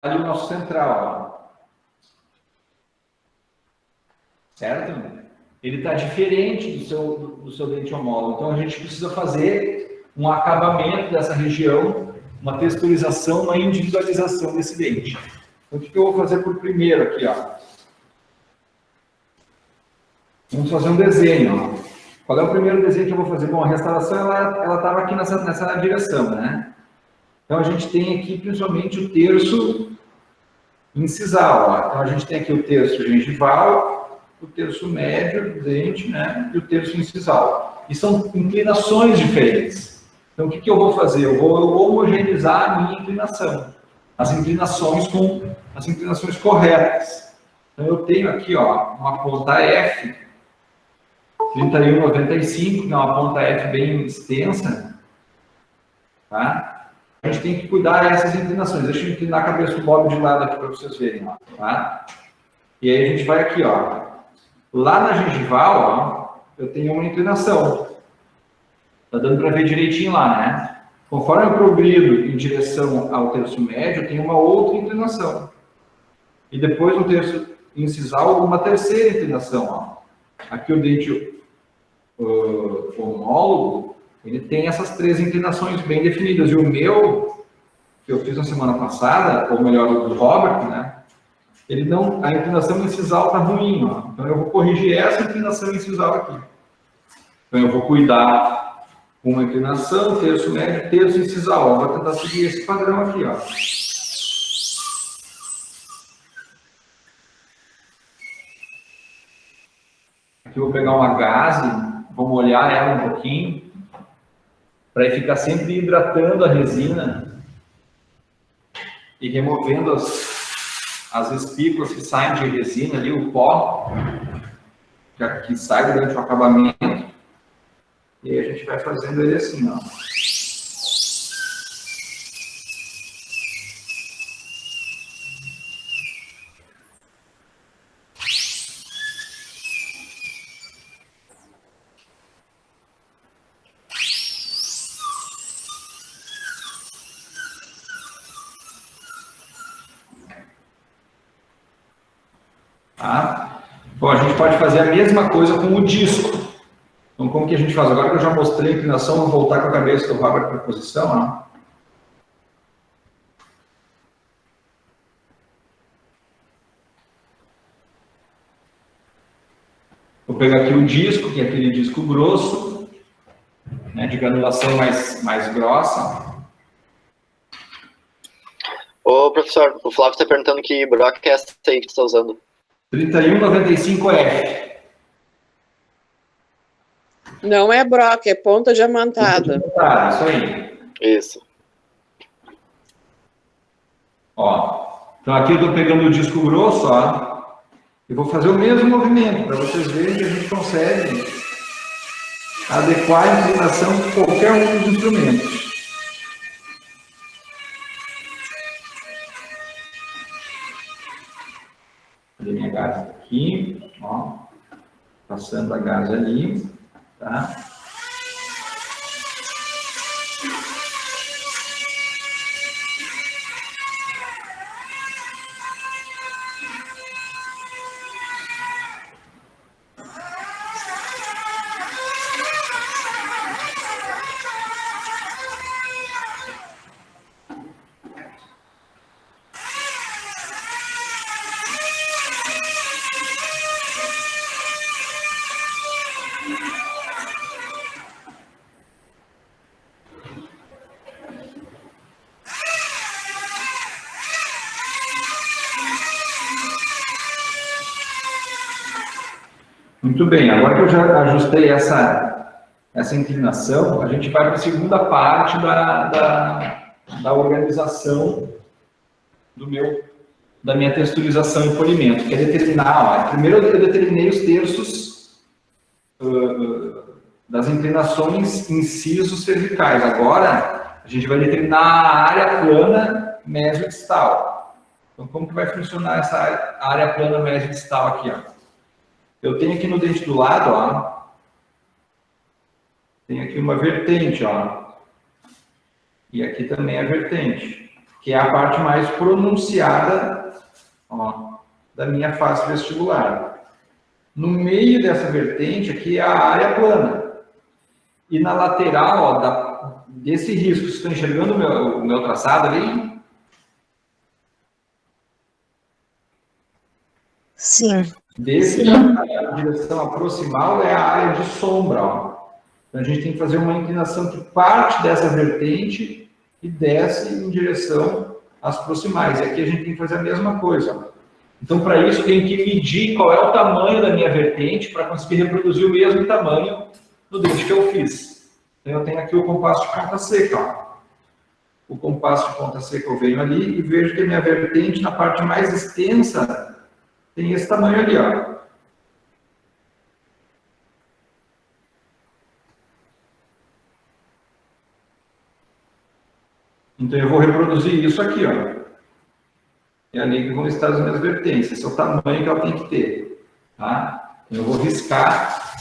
ali o nosso central, ó. Certo? Ele está diferente do seu dente homólogo. Então, a gente precisa fazer um acabamento dessa região, uma texturização, uma individualização desse dente. Então, o que eu vou fazer por primeiro aqui, ó? Vamos fazer um desenho, ó. Qual é o primeiro desenho que eu vou fazer? Bom, a restauração, ela estava aqui nessa direção, né? Então, a gente tem aqui, principalmente, o terço incisal, ó. Então, a gente tem aqui o terço gengival, o terço médio do dente, né? E o terço incisal. E são inclinações diferentes. Então, o que eu vou fazer? Eu vou homogeneizar a minha inclinação. As inclinações com as inclinações corretas. Então, eu tenho aqui, ó, uma ponta F, 31,95, que é uma ponta F bem extensa, tá? A gente tem que cuidar dessas inclinações. Deixa eu inclinar a cabeça do Bob de lado aqui para vocês verem, ó, tá? E aí a gente vai aqui, ó. Lá na gengival, ó, eu tenho uma inclinação. Tá dando para ver direitinho lá, né? Conforme eu progrido em direção ao terço médio, eu tenho uma outra inclinação. E depois no terço incisal, uma terceira inclinação, ó. Aqui o dente homólogo, ele tem essas três inclinações bem definidas. E o meu, que eu fiz na semana passada, ou melhor, o do Robert, né? Ele não, a inclinação incisal está ruim, ó. Então eu vou corrigir essa inclinação incisal aqui. Então eu vou cuidar com uma inclinação, terço médio, terço incisal. Eu vou tentar seguir esse padrão aqui, ó. Aqui eu vou pegar uma gaze, vou molhar ela um pouquinho, para ficar sempre hidratando a resina e removendo as espículas que saem de resina ali, o pó que sai durante o acabamento. E aí a gente vai fazendo ele assim, ó. Tá? Bom, a gente pode fazer a mesma coisa com o disco. Então, como que a gente faz? Agora que eu já mostrei a inclinação, vou voltar com a cabeça do Robert para a posição, ó. Vou pegar aqui o disco, que é aquele disco grosso, né, de granulação mais grossa. Ô, professor, o Flávio está perguntando que broca é essa aí que tu está usando. 31,95F. Não é broca, é ponta diamantada. Tá, isso aí. Isso. Ó, então aqui eu estou pegando o disco grosso, ó, e vou fazer o mesmo movimento, para vocês verem que a gente consegue adequar a inclinação de qualquer um dos instrumentos. Vou minha gaze aqui, ó, passando a gaze ali, tá? Muito bem, agora que eu já ajustei essa inclinação, a gente vai para a segunda parte da organização da minha texturização e polimento, que é determinar, ó, primeiro eu determinei os terços das inclinações incisos cervicais, agora a gente vai determinar a área plana mesodistal. Então, como que vai funcionar essa área plana mesodistal aqui, ó? Eu tenho aqui no dente do lado, ó, tem aqui uma vertente, ó, e aqui também a vertente. que é a parte mais pronunciada, ó, da minha face vestibular. No meio dessa vertente aqui é a área plana. E na lateral, ó, desse risco, vocês estão enxergando o meu traçado ali? Sim. Desse a direção proximal é a área de sombra, ó. Então a gente tem que fazer uma inclinação que parte dessa vertente e desce em direção às proximais. E aqui a gente tem que fazer a mesma coisa, ó. Então, para isso, eu tenho que medir qual é o tamanho da minha vertente para conseguir reproduzir o mesmo tamanho do dente que eu fiz. Então, eu tenho aqui o compasso de ponta seca. Ó. O compasso de ponta seca eu venho ali e vejo que a minha vertente, na parte mais extensa, tem esse tamanho ali. Ó. Então, eu vou reproduzir isso aqui. Ó. É ali que vão estar as minhas vertentes. Esse é o tamanho que ela tem que ter. Tá? Eu vou riscar.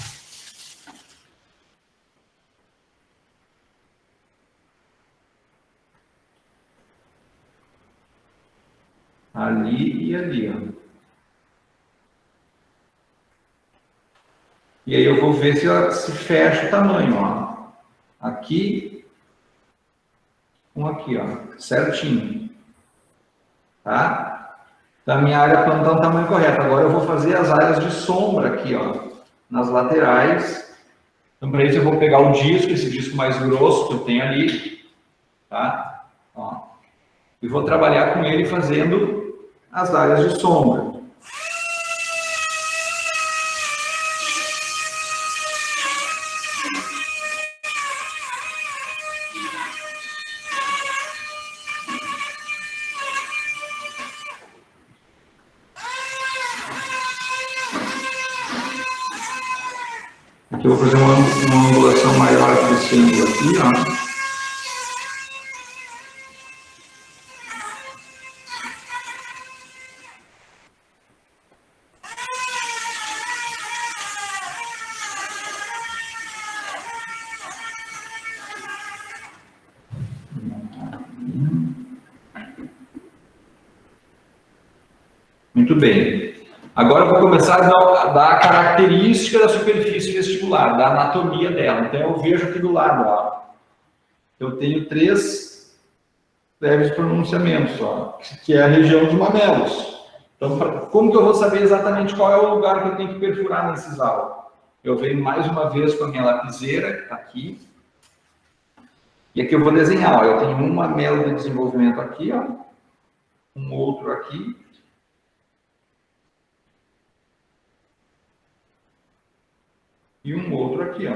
Ali e ali. Ó. E aí eu vou ver se fecha o tamanho. Ó. Aqui com aqui. Ó. Certinho. Tá? Então, a minha área plana está no tamanho correto. Agora eu vou fazer as áreas de sombra aqui, ó, nas laterais. Então, para isso eu vou pegar o disco, esse disco mais grosso que eu tenho ali, tá? Ó, e vou trabalhar com ele fazendo as áreas de sombra. Aqui eu vou fazer uma angulação maior desse ângulo aqui, ó. Muito bem. Agora eu vou começar a dar a característica da superfície vestibular, da anatomia dela. Então eu vejo aqui do lado, ó. Eu tenho 3 leves pronunciamentos, ó, que é a região dos mamelos. Então, como que eu vou saber exatamente qual é o lugar que eu tenho que perfurar nesse sisal? Eu venho mais uma vez com a minha lapiseira, aqui. E aqui eu vou desenhar, ó. Eu tenho um mamelo de desenvolvimento aqui, ó. Um outro aqui. E um outro aqui, ó.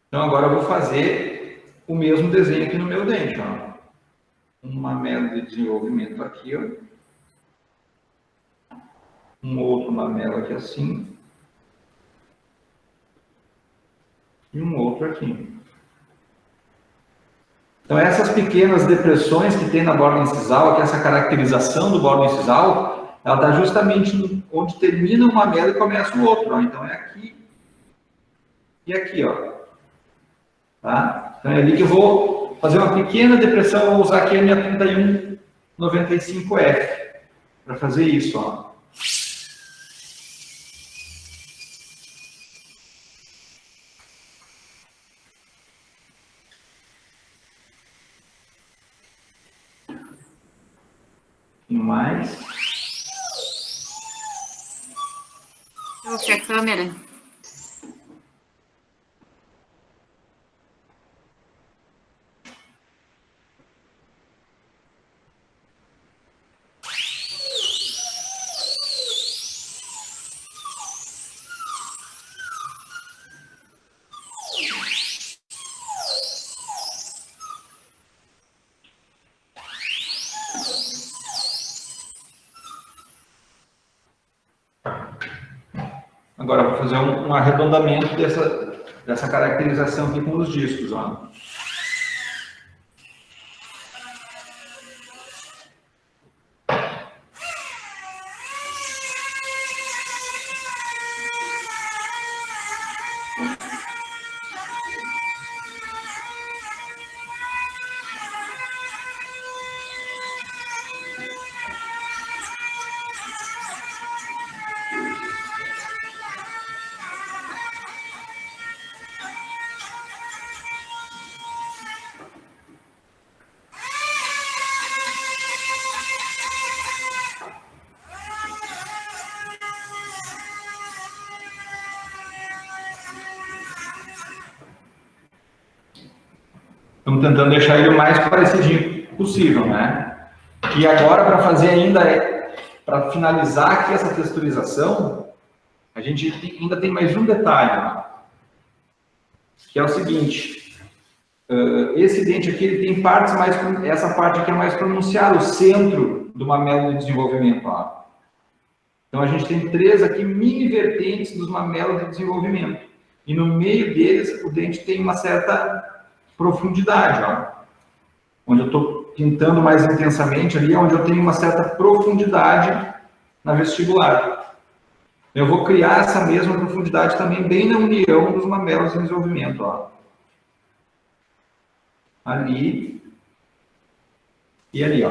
Então, agora eu vou fazer o mesmo desenho aqui no meu dente, ó. Um mamelo de desenvolvimento aqui, ó. Um outro mamelo aqui assim. E um outro aqui. Então, essas pequenas depressões que tem na borda incisal, aqui essa caracterização do bordo incisal, ela está justamente onde termina um mamelo e começa o outro, ó. Então, é aqui e aqui, ó. Tá? Então, é ali que eu vou fazer uma pequena depressão, eu vou usar aqui a minha 3195F para fazer isso, ó. Mais. Trouxe a câmera. Agora eu vou fazer um arredondamento dessa caracterização aqui com os discos, ó. tentando deixar ele o mais parecidinho possível, né? E agora, para fazer ainda, para finalizar aqui essa texturização, a gente ainda tem mais um detalhe, né? Que é o seguinte, esse dente aqui, ele tem partes mais, essa parte aqui é mais pronunciada, o centro do mamelo de desenvolvimento, ó. Então, a gente tem 3 aqui mini vertentes dos mamelos de desenvolvimento. E no meio deles, o dente tem uma certa profundidade, ó. Onde eu estou pintando mais intensamente ali, é onde eu tenho uma certa profundidade na vestibular. Eu vou criar essa mesma profundidade também bem na união dos mamelos de desenvolvimento, ó. Ali e ali, ó.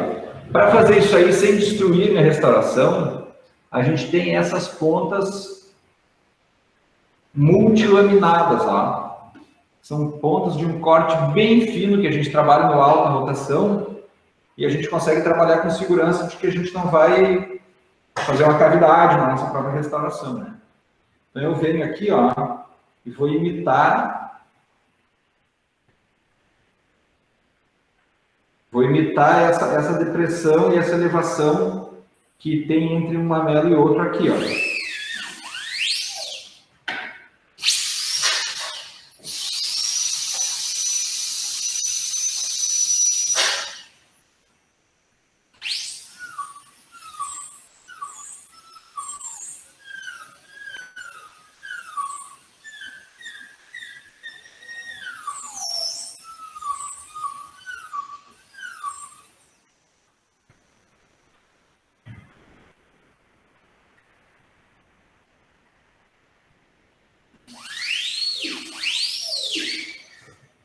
Para fazer isso aí sem destruir minha restauração, a gente tem essas pontas multilaminadas, ó. São pontas de um corte bem fino que a gente trabalha no alta rotação e a gente consegue trabalhar com segurança de que a gente não vai fazer uma cavidade na nossa própria restauração, né? Então eu venho aqui, ó, e vou imitar essa depressão e essa elevação que tem entre um mamelo e outro aqui, ó.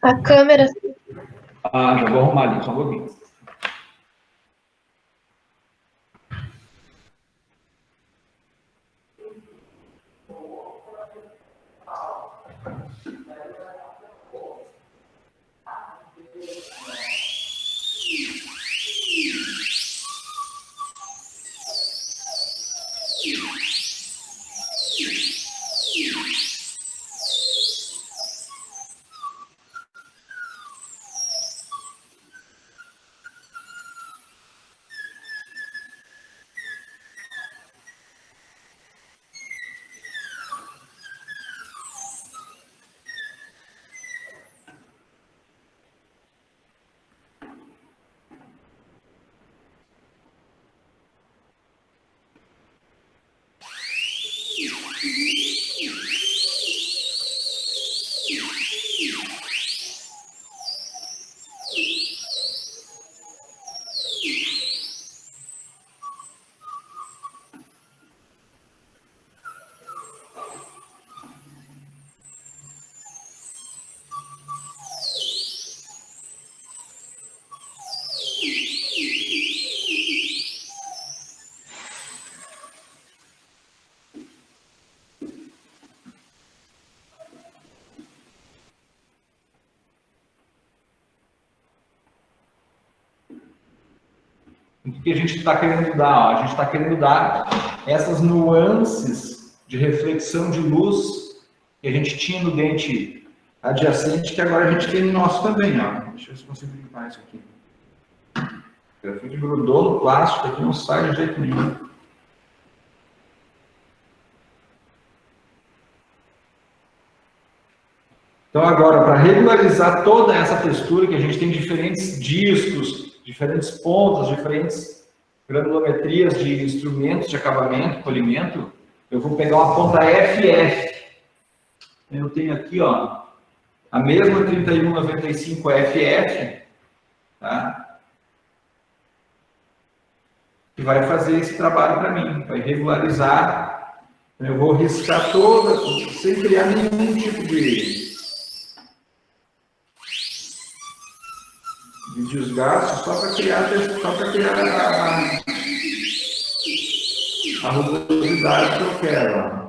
A câmera. Ah, já vou arrumar ali, só um pouquinho. O que a gente está querendo dar? Ó? A gente está querendo dar essas nuances de reflexão de luz que a gente tinha no dente adjacente, que agora a gente tem no nosso também. Ó. Deixa eu ver se consigo limpar isso aqui. O grafite grudou no plástico aqui, não sai de jeito nenhum. Então agora, para regularizar toda essa textura, que a gente tem diferentes discos, diferentes pontas, diferentes granulometrias de instrumentos de acabamento, polimento, eu vou pegar uma ponta FF. Eu tenho aqui, ó, a mesma 3195 FF, tá? Que vai fazer esse trabalho para mim, vai regularizar. Eu vou riscar toda, sem criar nenhum tipo de desgaste, só para criar a rugosidade que eu quero. Ó.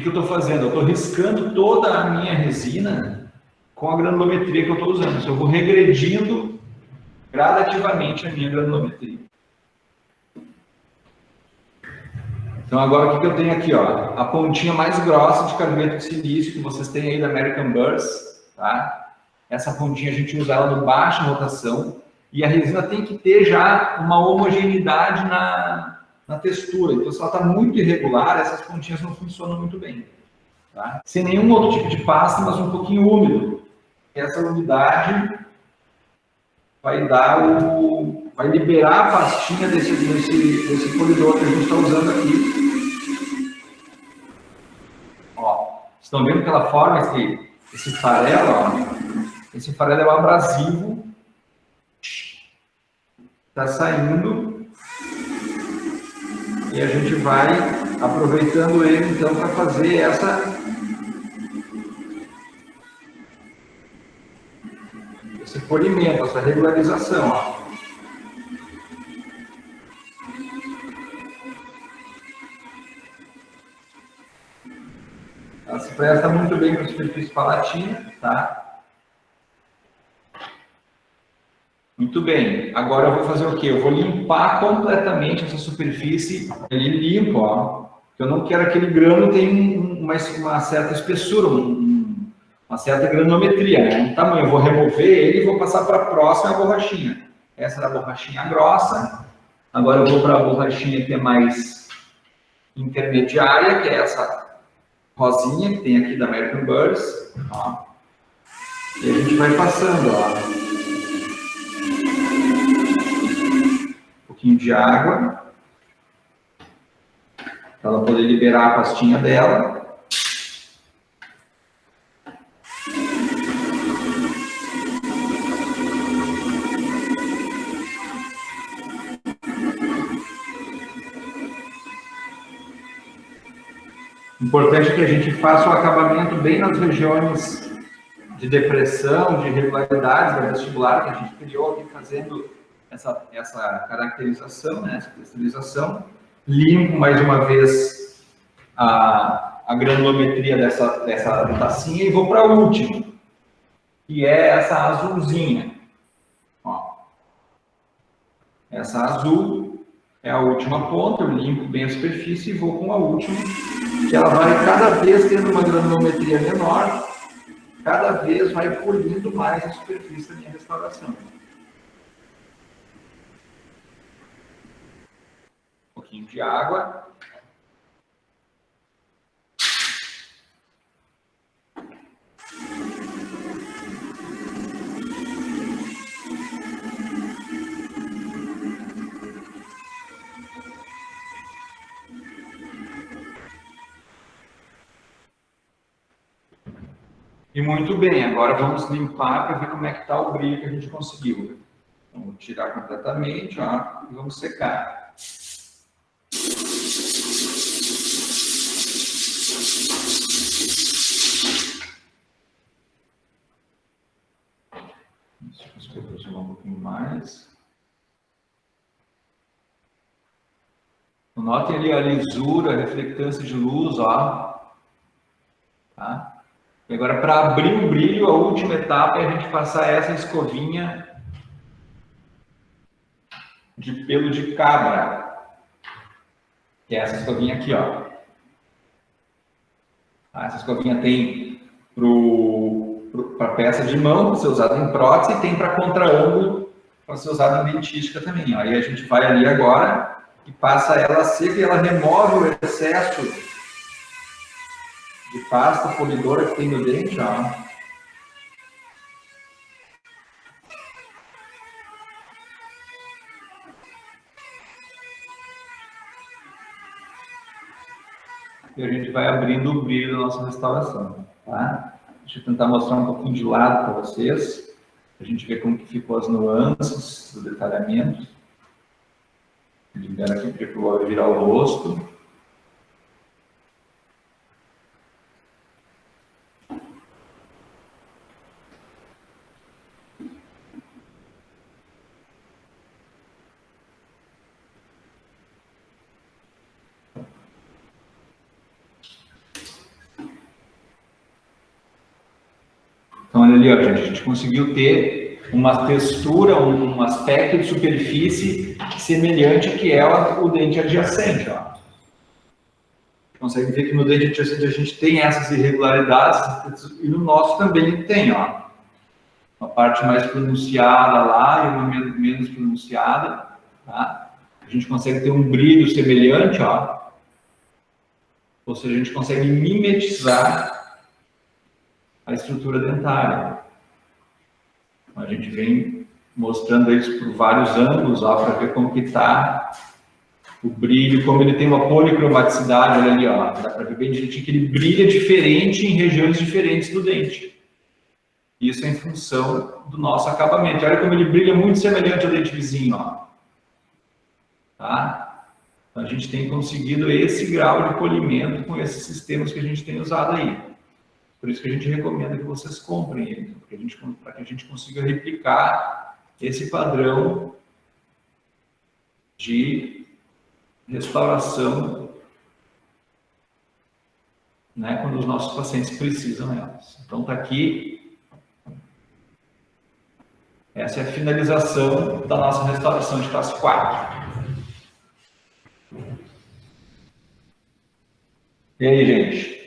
que eu estou fazendo? Eu estou riscando toda a minha resina com a granulometria que eu estou usando. Então, eu vou regredindo gradativamente a minha granulometria. Então, agora o que eu tenho aqui? Ó, a pontinha mais grossa de carboneto de silício que vocês têm aí da American Burst, tá? Essa pontinha a gente usa ela no baixa rotação e a resina tem que ter já uma homogeneidade na textura. Então, se ela está muito irregular, essas pontinhas não funcionam muito bem. Tá? Sem nenhum outro tipo de pasta, mas um pouquinho úmido. Essa umidade vai liberar a pastinha desse polidor que a gente está usando aqui. Ó, estão vendo que ela forma esse farelo? Ó? Esse farelo é o abrasivo. Está saindo. E a gente vai aproveitando ele, então, para fazer esse polimento, essa regularização. Ó. Ela se presta muito bem para a superfície palatina, tá? Muito bem. Agora eu vou fazer o quê? Eu vou limpar completamente essa superfície. Ele limpo, ó. Eu não quero aquele grano tenha uma certa espessura, uma certa granulometria, né? Um tamanho. Eu vou remover ele e vou passar para a próxima borrachinha. Essa era a borrachinha grossa. Agora eu vou para a borrachinha que é mais intermediária, que é essa rosinha que tem aqui da American Burst. Ó. E a gente vai passando, ó. Um pouquinho de água. Para ela poder liberar a pastinha dela. Importante é que a gente faça o acabamento bem nas regiões de depressão, de irregularidades da vestibular que a gente criou aqui fazendo essa caracterização, né, essa texturização. Limpo mais uma vez a granulometria dessa tacinha e vou para a última, que é essa azulzinha. Ó. Essa azul é a última ponta, eu limpo bem a superfície e vou com a última, que ela vai cada vez tendo uma granulometria menor, cada vez vai polindo mais a superfície da minha restauração. Um pouquinho de água. E muito bem, agora vamos limpar para ver como é que está o brilho que a gente conseguiu. Vamos tirar completamente, ó, e vamos secar. Deixa eu aproximar um pouquinho mais. Notem ali a lisura, a reflectância de luz, ó. Tá? E agora, para abrir o brilho, a última etapa é a gente passar essa escovinha de pelo de cabra, que é essa escovinha aqui, ó. Essa escovinha tem para peça de mão, para ser usada em prótese, e tem para contra-ângulo, para ser usada em dentística também. Ó. Aí a gente vai ali agora e passa ela seca e ela remove o excesso de pasta polidora que tem no dente, ó. E a gente vai abrindo o brilho da nossa restauração, tá? Deixa eu tentar mostrar um pouquinho de lado para vocês, para a gente ver como que ficou as nuances do detalhamento. Libera aqui porque eu vou virar o rosto. olha ali, ó, gente, a gente conseguiu ter uma textura, um aspecto de superfície semelhante a que é o dente adjacente, ó. Consegue ver que no dente adjacente a gente tem essas irregularidades e no nosso também tem, ó. Uma parte mais pronunciada lá e uma menos pronunciada, tá? A gente consegue ter um brilho semelhante, ó. Ou seja, a gente consegue mimetizar a estrutura dentária. A gente vem mostrando eles por vários ângulos, ó, para ver como que está o brilho, como ele tem uma policromaticidade, olha ali, ó, dá para ver bem direitinho que ele brilha diferente em regiões diferentes do dente. Isso é em função do nosso acabamento. Olha como ele brilha muito semelhante ao dente vizinho, ó. Tá? Então, a gente tem conseguido esse grau de polimento com esses sistemas que a gente tem usado aí. Por isso que a gente recomenda que vocês comprem ele, para que a gente consiga replicar esse padrão de restauração, né, quando os nossos pacientes precisam delas. Então, está aqui. Essa é a finalização da nossa restauração de classe 4. E aí, gente?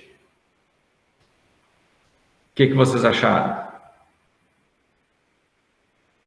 O que vocês acharam?